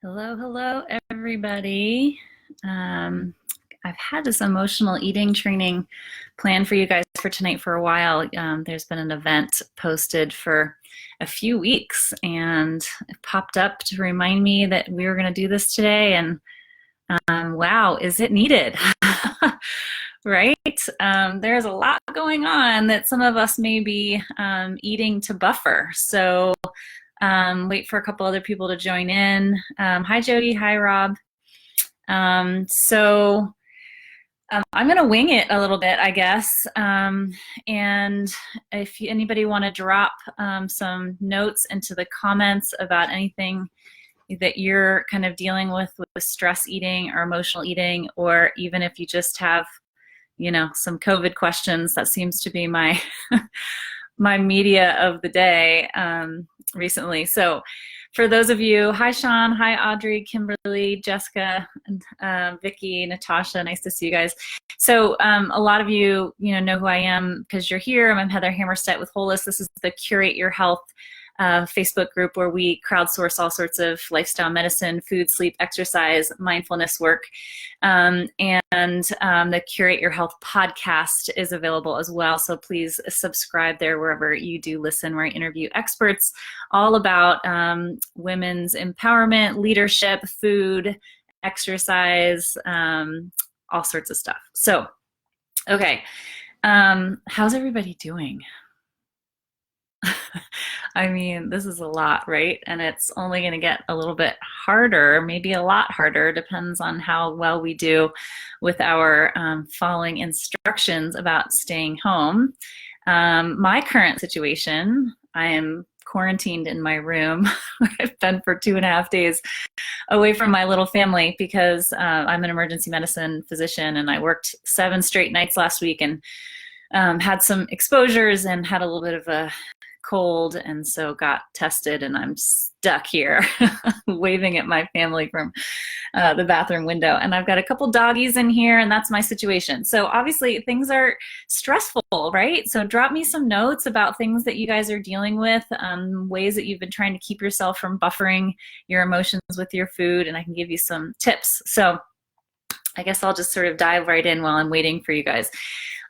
Hello, hello, everybody. I've had this emotional eating training planned for you guys for tonight for a while. There's been an event posted for a few weeks, and it popped up to remind me that we were going to do this today. And wow, is it needed? Right? There's a lot going on that some of us may be eating to buffer. So wait for a couple other people to join in. Hi, Jody. Hi, Rob. I'm going to wing it a little bit, I guess. And if anybody want to drop some notes into the comments about anything that you're kind of dealing with stress eating or emotional eating, or even if you just have, some COVID questions, that seems to be my my media of the day recently. So for those of you, hi Sean, hi Audrey, Kimberly, Jessica, Vicky, Natasha, nice to see you guys. So a lot of you, know who I am because you're here. I'm Heather Hammerstedt with Holist. This is the Curate Your Health Facebook group where we crowdsource all sorts of lifestyle medicine, food, sleep, exercise, mindfulness work. And the Curate Your Health podcast is available as well. So please subscribe there wherever you do listen, where I interview experts all about women's empowerment, leadership, food, exercise, all sorts of stuff. So, okay. How's everybody doing? I mean, this is a lot, right? And it's only going to get a little bit harder, maybe a lot harder, depends on how well we do with our following instructions about staying home. My current situation, I am quarantined in my room where I've been for 2.5 days away from my little family because I'm an emergency medicine physician and I worked 7 straight nights last week and had some exposures and had a little bit of a cold, and so got tested, and I'm stuck here waving at my family from the bathroom window. And I've got a couple doggies in here, and that's my situation. So obviously things are stressful, right? So drop me some notes about things that you guys are dealing with, ways that you've been trying to keep yourself from buffering your emotions with your food, and I can give you some tips. So I guess I'll just sort of dive right in while I'm waiting for you guys.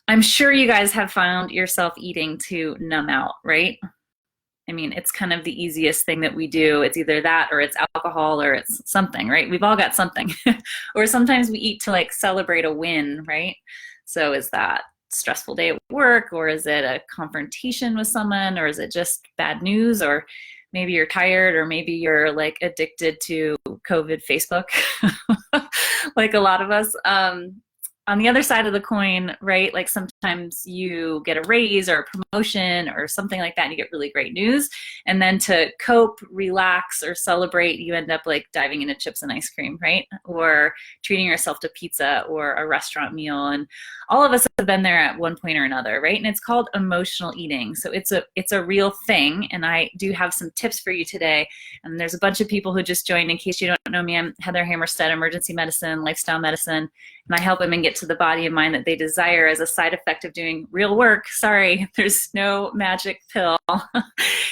I'm sure you guys have found yourself eating to numb out, right? I mean, it's kind of the easiest thing that we do. It's either that or it's alcohol or it's something, right? We've all got something. Or sometimes we eat to like celebrate a win, right? So is that stressful day at work, or is it a confrontation with someone, or is it just bad news, or maybe you're tired, or maybe you're like addicted to COVID Facebook, like a lot of us. On the other side of the coin, right, like sometimes you get a raise or a promotion or something like that and you get really great news. And then to cope, relax, or celebrate, you end up like diving into chips and ice cream, right? Or treating yourself to pizza or a restaurant meal. And all of us have been there at one point or another, right? And it's called emotional eating. So it's a real thing. And I do have some tips for you today. And there's a bunch of people who just joined. In case you don't know me, I'm Heather Hammerstedt, emergency medicine, lifestyle medicine. And I help women get to the body and mind that they desire as a side effect of doing real work. Sorry, there's no magic pill.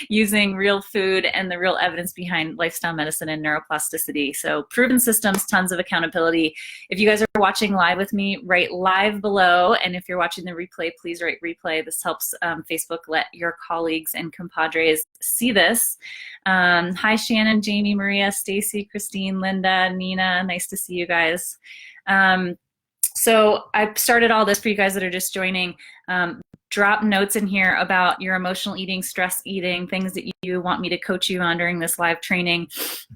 Using real food and the real evidence behind lifestyle medicine and neuroplasticity. So proven systems, tons of accountability. If you guys are watching live with me, write live below. And if you're watching the replay, please write replay. This helps Facebook let your colleagues and compadres see this. Hi, Shannon, Jamie, Maria, Stacy, Christine, Linda, Nina. Nice to see you guys. So I started all this for you guys that are just joining. Drop notes in here about your emotional eating, stress eating, things that you want me to coach you on during this live training.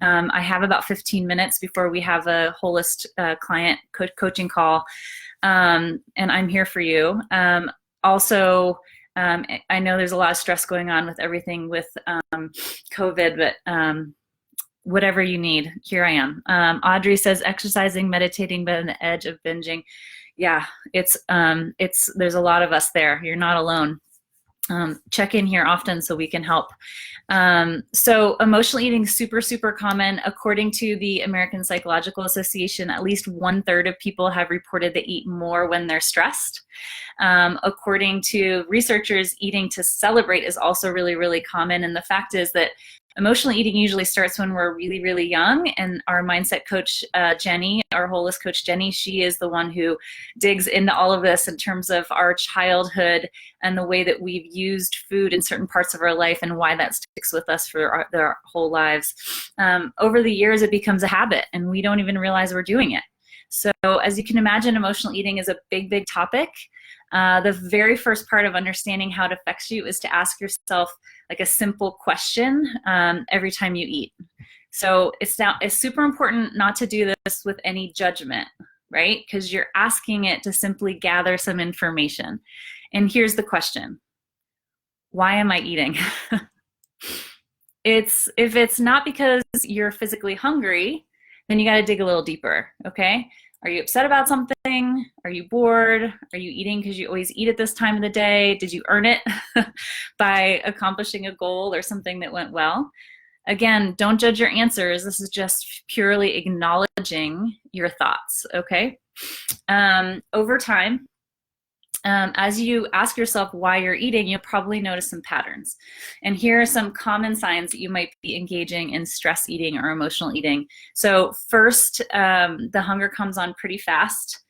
I have about 15 minutes before we have a Holist client coaching call, and I'm here for you. Also, I know there's a lot of stress going on with everything with COVID, but whatever you need, here I am. Audrey says exercising, meditating, but on the edge of binging. Yeah, it's there's a lot of us there. You're not alone. Check in here often so we can help. So emotional eating is super, super common. According to the American Psychological Association, at least 1/3 of people have reported they eat more when they're stressed. According to researchers, eating to celebrate is also really, really common. And the fact is that emotional eating usually starts when we're really, really young. And our mindset coach, Jenny, our holistic coach, Jenny, she is the one who digs into all of this in terms of our childhood and the way that we've used food in certain parts of our life and why that sticks with us for our whole lives. Over the years, it becomes a habit and we don't even realize we're doing it. So as you can imagine, emotional eating is a big, big topic. The very first part of understanding how it affects you is to ask yourself like a simple question every time you eat. So it's super important not to do this with any judgment, right? Because you're asking it to simply gather some information. And here's the question: why am I eating? If it's not because you're physically hungry, then you got to dig a little deeper, okay? Are you upset about something? Are you bored? Are you eating because you always eat at this time of the day? Did you earn it by accomplishing a goal or something that went well? Again, don't judge your answers. This is just purely acknowledging your thoughts, okay? Over time, as you ask yourself why you're eating, you'll probably notice some patterns. And here are some common signs that you might be engaging in stress eating or emotional eating. So first, the hunger comes on pretty fast.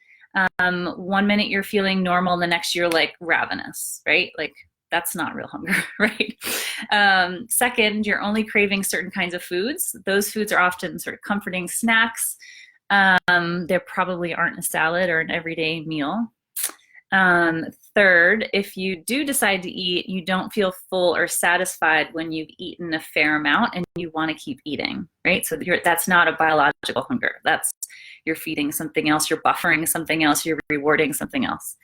1 minute you're feeling normal, the next you're like ravenous, right? Like that's not real hunger, right? Second, you're only craving certain kinds of foods. Those foods are often sort of comforting snacks. They probably aren't a salad or an everyday meal. Third, if you do decide to eat, you don't feel full or satisfied when you've eaten a fair amount and you want to keep eating, right? So that's not a biological hunger. You're feeding something else, you're buffering something else, you're rewarding something else.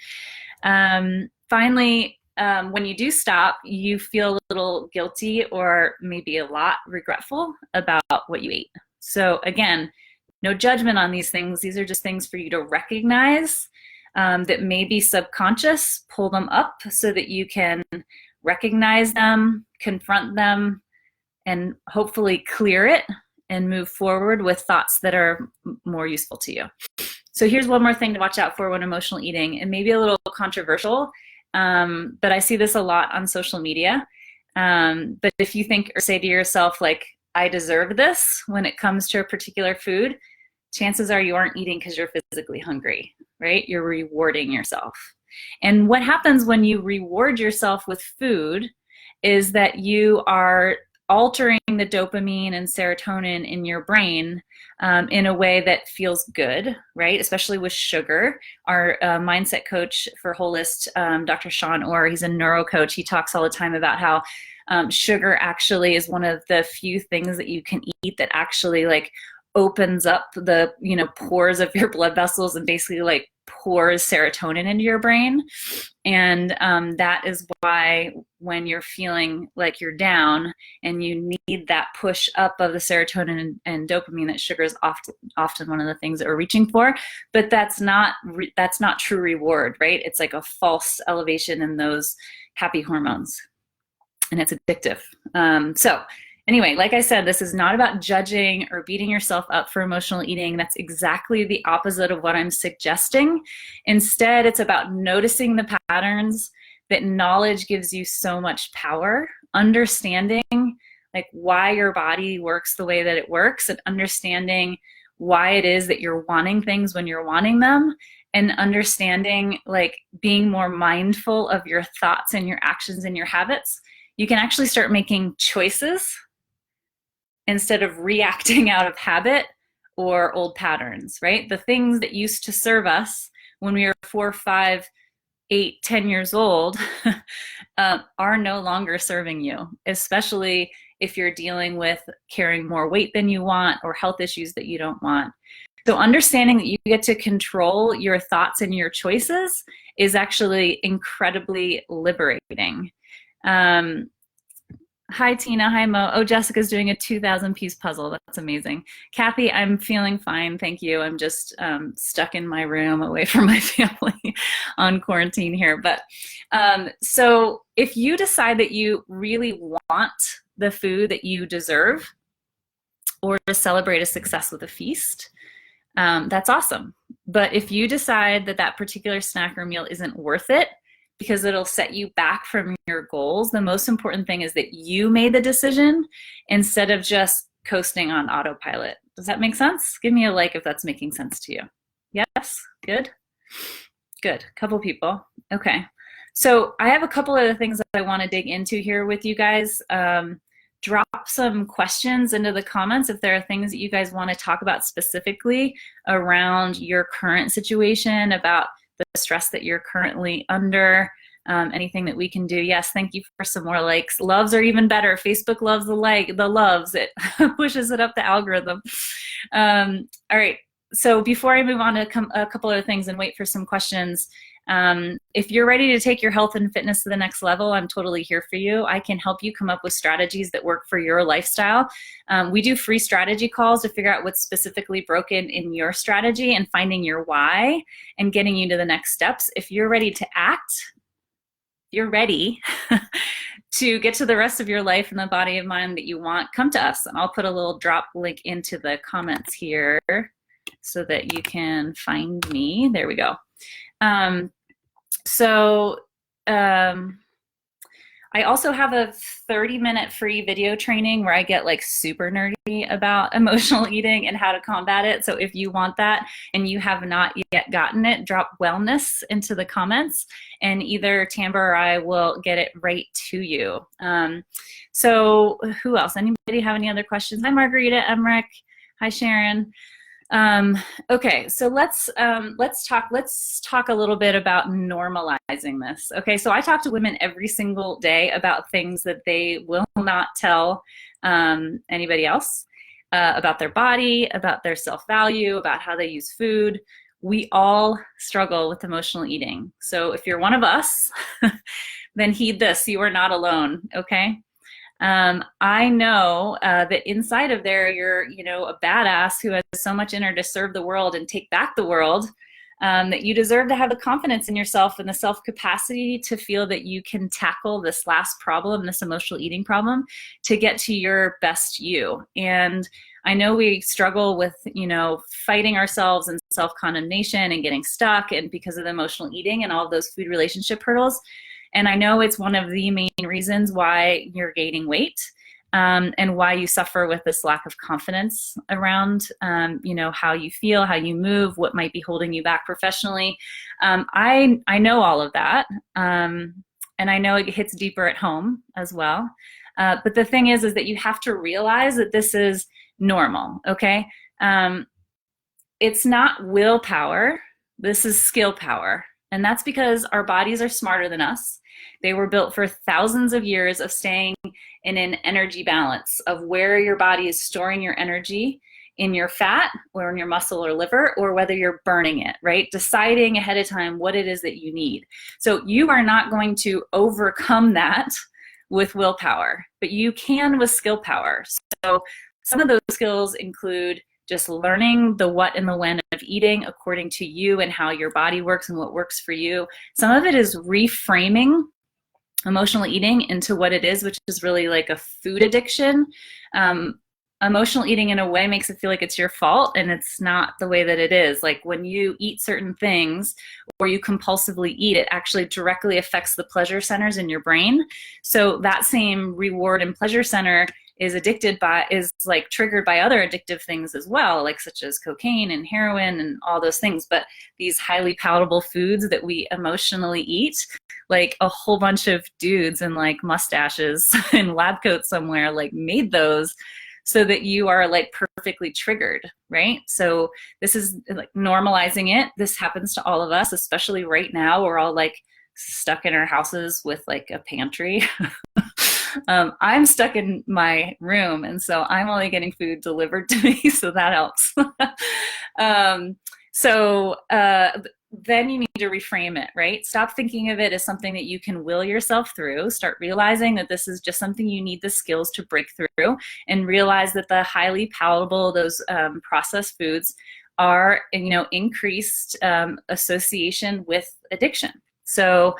Finally, when you do stop, you feel a little guilty or maybe a lot regretful about what you ate. So again, no judgment on these things. These are just things for you to recognize that may be subconscious. Pull them up so that you can recognize them, confront them, and hopefully clear it and move forward with thoughts that are more useful to you. So here's one more thing to watch out for when emotional eating. It may be a little controversial, but I see this a lot on social media. But if you think or say to yourself, like, I deserve this when it comes to a particular food, chances are you aren't eating because you're physically hungry, right? You're rewarding yourself. And what happens when you reward yourself with food is that you are altering the dopamine and serotonin in your brain in a way that feels good, right? Especially with sugar. Our mindset coach for Holist, Dr. Sean Orr, he's a neuro coach. He talks all the time about how sugar actually is one of the few things that you can eat that actually like opens up the pores of your blood vessels and basically like pours serotonin into your brain. And that is why when you're feeling like you're down and you need that push up of the serotonin and dopamine, that sugar is often one of the things that we're reaching for. But that's not true reward, right? It's like a false elevation in those happy hormones, and it's addictive. So anyway, like I said, this is not about judging or beating yourself up for emotional eating. That's exactly the opposite of what I'm suggesting. Instead, it's about noticing the patterns. That knowledge gives you so much power, understanding like why your body works the way that it works, and understanding why it is that you're wanting things when you're wanting them, and understanding like being more mindful of your thoughts and your actions and your habits. You can actually start making choices instead of reacting out of habit or old patterns, right? The things that used to serve us when we were 4, 5, 8, 10 years old are no longer serving you, especially if you're dealing with carrying more weight than you want or health issues that you don't want. So understanding that you get to control your thoughts and your choices is actually incredibly liberating. Hi, Tina. Hi, Mo. Oh, Jessica's doing a 2,000-piece puzzle. That's amazing. Kathy, I'm feeling fine. Thank you. I'm just stuck in my room away from my family on quarantine here. But so if you decide that you really want the food that you deserve or to celebrate a success with a feast, that's awesome. But if you decide that that particular snack or meal isn't worth it because it'll set you back from your goals, the most important thing is that you made the decision instead of just coasting on autopilot. Does that make sense? Give me a like if that's making sense to you. Yes? Good? Good. Couple people. Okay. So I have a couple of the things that I want to dig into here with you guys. Drop some questions into the comments if there are things that you guys want to talk about specifically around your current situation, about the stress that you're currently under, anything that we can do. Yes, thank you for some more likes. Loves are even better. Facebook loves the loves. It pushes it up the algorithm. All right. So before I move on to a couple other things and wait for some questions, if you're ready to take your health and fitness to the next level, I'm totally here for you. I can help you come up with strategies that work for your lifestyle. We do free strategy calls to figure out what's specifically broken in your strategy and finding your why and getting you to the next steps. If you're ready to act, you're ready to get to the rest of your life in the body and mind that you want, come to us. And I'll put a little drop link into the comments here so that you can find me. There we go. I also have a 30-minute free video training where I get like super nerdy about emotional eating and how to combat it. So if you want that and you have not yet gotten it, drop wellness into the comments and either Tamber or I will get it right to you. So who else? Anybody have any other questions? Hi, Margarita, Emmerich. Hi, Sharon. Okay, so let's talk a little bit about normalizing this. Okay, so I talk to women every single day about things that they will not tell anybody else, about their body, about their self-value, about how they use food. We all struggle with emotional eating. So if you're one of us, then heed this, you are not alone, okay? I know that inside of there, you're, a badass who has so much in her to serve the world and take back the world, that you deserve to have the confidence in yourself and the self-capacity to feel that you can tackle this last problem, this emotional eating problem, to get to your best you. And I know we struggle with, fighting ourselves and self-condemnation and getting stuck, and because of the emotional eating and all of those food relationship hurdles. And I know it's one of the main reasons why you're gaining weight, and why you suffer with this lack of confidence around, how you feel, how you move, what might be holding you back professionally. I know all of that, and I know it hits deeper at home as well. But the thing is that you have to realize that this is normal, okay? It's not willpower. This is skill power. And that's because our bodies are smarter than us. They were built for thousands of years of staying in an energy balance of where your body is storing your energy, in your fat or in your muscle or liver, or whether you're burning it, right? Deciding ahead of time what it is that you need. So you are not going to overcome that with willpower, but you can with skill power. So some of those skills include just learning the what and the when of eating according to you and how your body works and what works for you. Some of it is reframing emotional eating into what it is, which is really like a food addiction. Emotional eating in a way makes it feel like it's your fault, and it's not the way that it is. Like when you eat certain things or you compulsively eat, it actually directly affects the pleasure centers in your brain. So that same reward and pleasure center is triggered by other addictive things as well, like such as cocaine and heroin and all those things. But these highly palatable foods that we emotionally eat, like a whole bunch of dudes in like mustaches and lab coats somewhere like made those so that you are like perfectly triggered, right? So this is like normalizing it. This happens to all of us, especially right now. We're all like stuck in our houses with like a pantry. I'm stuck in my room, and so I'm only getting food delivered to me, so that helps. Then you need to reframe it, right? Stop thinking of it as something that you can will yourself through. Start realizing that this is just something you need the skills to break through, and realize that the highly palatable, those processed foods are, increased association with addiction. So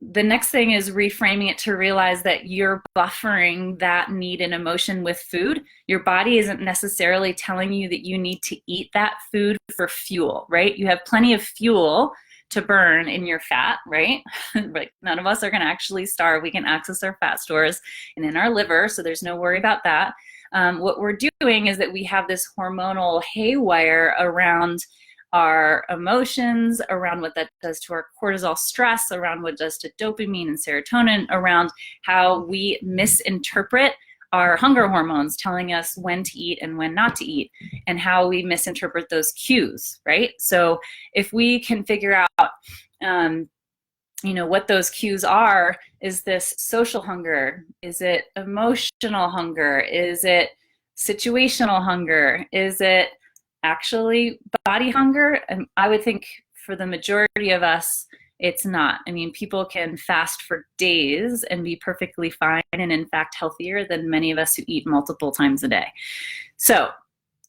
the next thing is reframing it to realize that you're buffering that need and emotion with food. Your body isn't necessarily telling you that you need to eat that food for fuel, right? You have plenty of fuel to burn in your fat, right? Like none of us are going to actually starve. We can access our fat stores and in our liver, so there's no worry about that. What we're doing is that we have this hormonal haywire around our emotions, around what that does to our cortisol stress, around what it does to dopamine and serotonin, around how we misinterpret our hunger hormones telling us when to eat and when not to eat, and how we misinterpret those cues, right? So if we can figure out what those cues are, is this social hunger? Is it emotional hunger? Is it situational hunger? Is it actually body hunger? And I would think for the majority of us, it's not. I mean, people can fast for days and be perfectly fine and in fact healthier than many of us who eat multiple times a day. So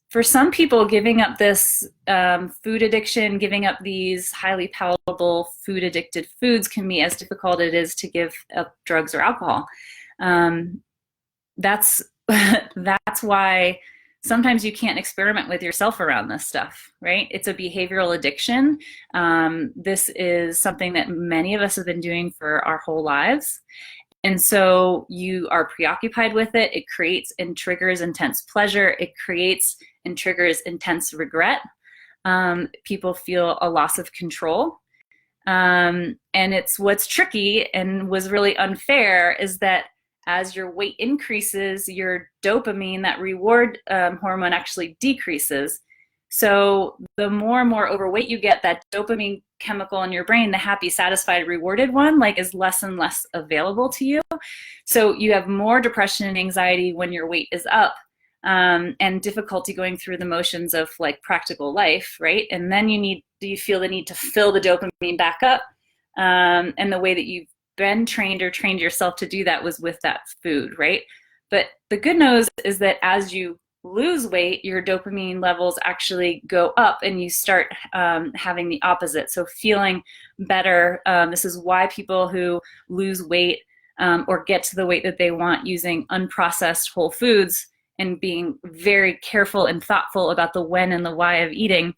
for some people, giving up this food addiction, giving up these highly palatable food addicted foods can be as difficult as it is to give up drugs or alcohol. That's why sometimes you can't experiment with yourself around this stuff, right? It's a behavioral addiction. This is something that many of us have been doing for our whole lives. And so you are preoccupied with it. It creates and triggers intense pleasure. It creates and triggers intense regret. People feel a loss of control. And it's what's tricky and was really unfair is that as your weight increases, your dopamine, that reward hormone, actually decreases. So the more and more overweight you get, that dopamine chemical in your brain, the happy, satisfied, rewarded one, is less and less available to you. So you have more depression and anxiety when your weight is up, and difficulty going through the motions of practical life, right? And then you feel the need to fill the dopamine back up, and the way that you've been trained or trained yourself to do that was with that food, right? But the good news is that as you lose weight, your dopamine levels actually go up and you start having the opposite. So feeling better. This is why people who lose weight or get to the weight that they want using unprocessed whole foods and being very careful and thoughtful about the when and the why of eating,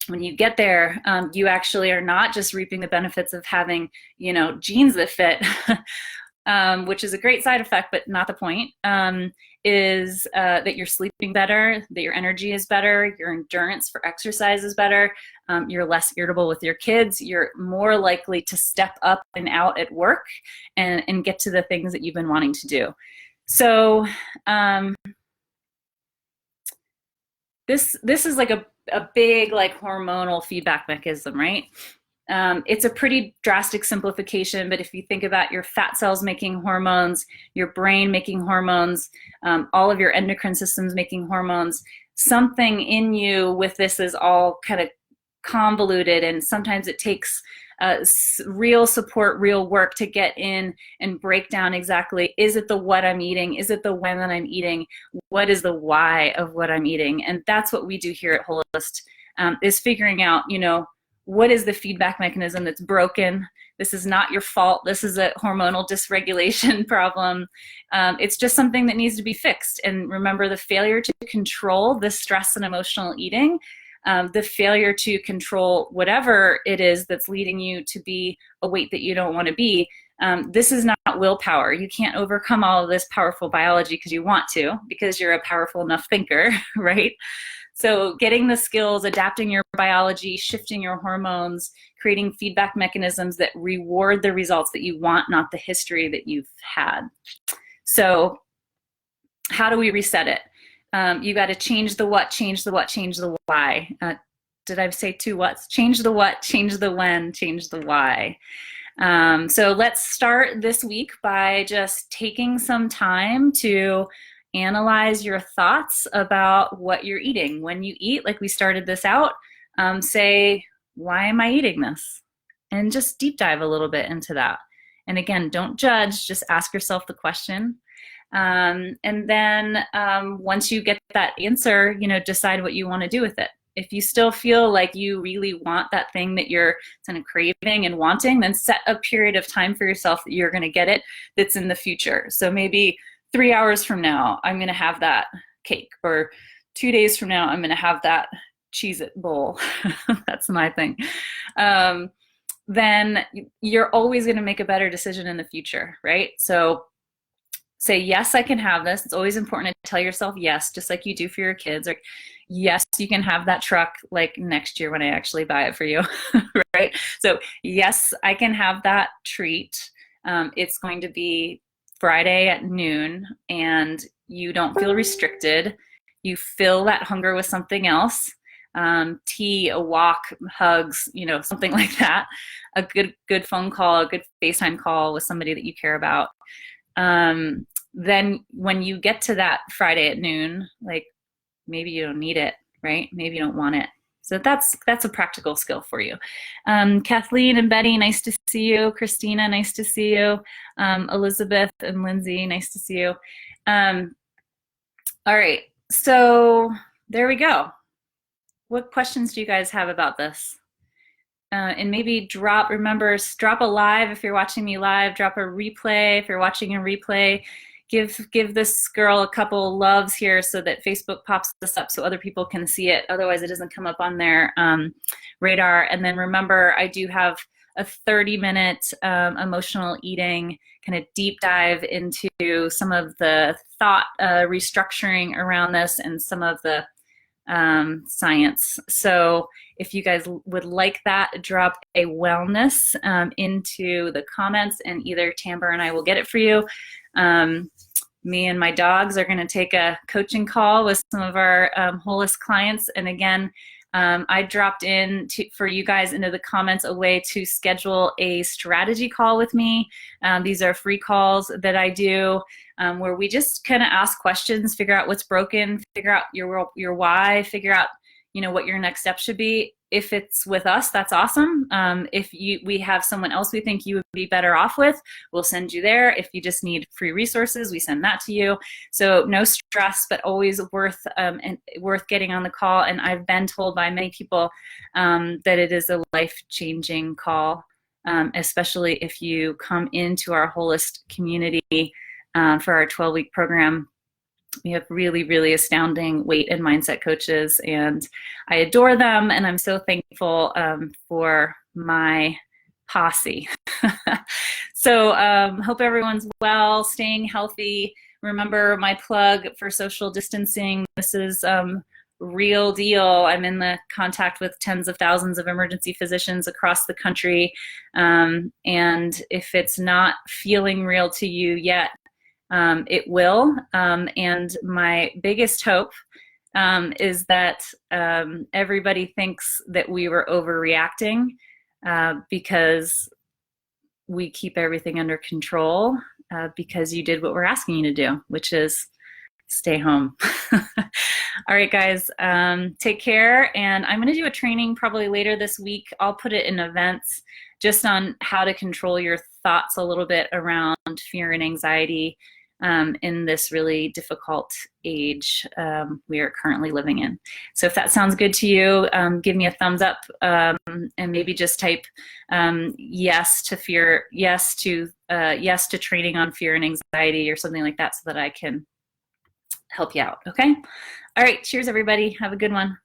when you get there, you actually are not just reaping the benefits of having, genes that fit, which is a great side effect, but not the point, is that you're sleeping better, that your energy is better, your endurance for exercise is better, you're less irritable with your kids, you're more likely to step up and out at work and get to the things that you've been wanting to do. So this is a big hormonal feedback mechanism, right? It's a pretty drastic simplification, but if you think about your fat cells making hormones, your brain making hormones, all of your endocrine systems making hormones, something in you with this is all kind of convoluted, and sometimes it takes real support, real work to get in and break down exactly, is it the what I'm eating? Is it the when that I'm eating? What is the why of what I'm eating? And that's what we do here at Holist, is figuring out, what is the feedback mechanism that's broken? This is not your fault. This is a hormonal dysregulation problem. It's just something that needs to be fixed. And remember, the failure to control the stress and emotional eating, the failure to control whatever it is that's leading you to be a weight that you don't want to be, this is not willpower. You can't overcome all of this powerful biology because you want to, because you're a powerful enough thinker, right? So getting the skills, adapting your biology, shifting your hormones, creating feedback mechanisms that reward the results that you want, not the history that you've had. So how do we reset it? You got to change the what, change the what, change the why. Did I say two whats? Change the what, change the when, change the why. So let's start this week by just taking some time to analyze your thoughts about what you're eating. When you eat, like we started this out, say, why am I eating this? And just deep dive a little bit into that. And again, don't judge, just ask yourself the question. And then once you get that answer, decide what you want to do with it. If you still feel like you really want that thing that you're kind of craving and wanting, then set a period of time for yourself that you're going to get it that's in the future. So maybe 3 hours from now, I'm going to have that cake, or 2 days from now, I'm going to have that Cheez-It bowl. That's my thing. Then you're always going to make a better decision in the future, right? So say, yes, I can have this. It's always important to tell yourself yes, just like you do for your kids. Like, yes, you can have that truck like next year when I actually buy it for you, right? So yes, I can have that treat. It's going to be Friday at noon, and you don't feel restricted. You fill that hunger with something else. Tea, a walk, hugs, something like that. A good phone call, a good FaceTime call with somebody that you care about. Then when you get to that Friday at noon, like maybe you don't need it, right? Maybe you don't want it. So that's a practical skill for you. Kathleen and Betty, nice to see you. Christina, nice to see you. Elizabeth and Lindsay, nice to see you. All right, so there we go. What questions do you guys have about this? And maybe drop a live if you're watching me live, drop a replay if you're watching a replay. Give this girl a couple loves here so that Facebook pops this up so other people can see it. Otherwise, it doesn't come up on their radar. And then remember, I do have a 30-minute emotional eating kind of deep dive into some of the thought restructuring around this and some of the science. So if you guys would like that, drop a wellness into the comments, and either Tamber and I will get it for you. Me and my dogs are going to take a coaching call with some of our Holist clients. And again, I dropped in for you guys into the comments a way to schedule a strategy call with me. These are free calls that I do where we just kind of ask questions, figure out what's broken, figure out your why, figure out what your next step should be. If it's with us, that's awesome. If we have someone else we think you would be better off with, we'll send you there. If you just need free resources, we send that to you. So no stress, but always worth getting on the call. And I've been told by many people that it is a life-changing call, especially if you come into our Holist community for our 12-week program. We have really, really astounding weight and mindset coaches, and I adore them, and I'm so thankful for my posse. So hope everyone's well, staying healthy. Remember my plug for social distancing. This is real deal. I'm in the contact with tens of thousands of emergency physicians across the country, and if it's not feeling real to you yet, it will, and my biggest hope is that everybody thinks that we were overreacting because we keep everything under control because you did what we're asking you to do, which is stay home. All right, guys, take care. And I'm going to do a training probably later this week. I'll put it in events just on how to control your thoughts a little bit around fear and anxiety in this really difficult age we are currently living in. So if that sounds good to you, give me a thumbs up and maybe just type yes to fear, yes to training on fear and anxiety or something like that so that I can help you out. Okay. All right. Cheers, everybody. Have a good one.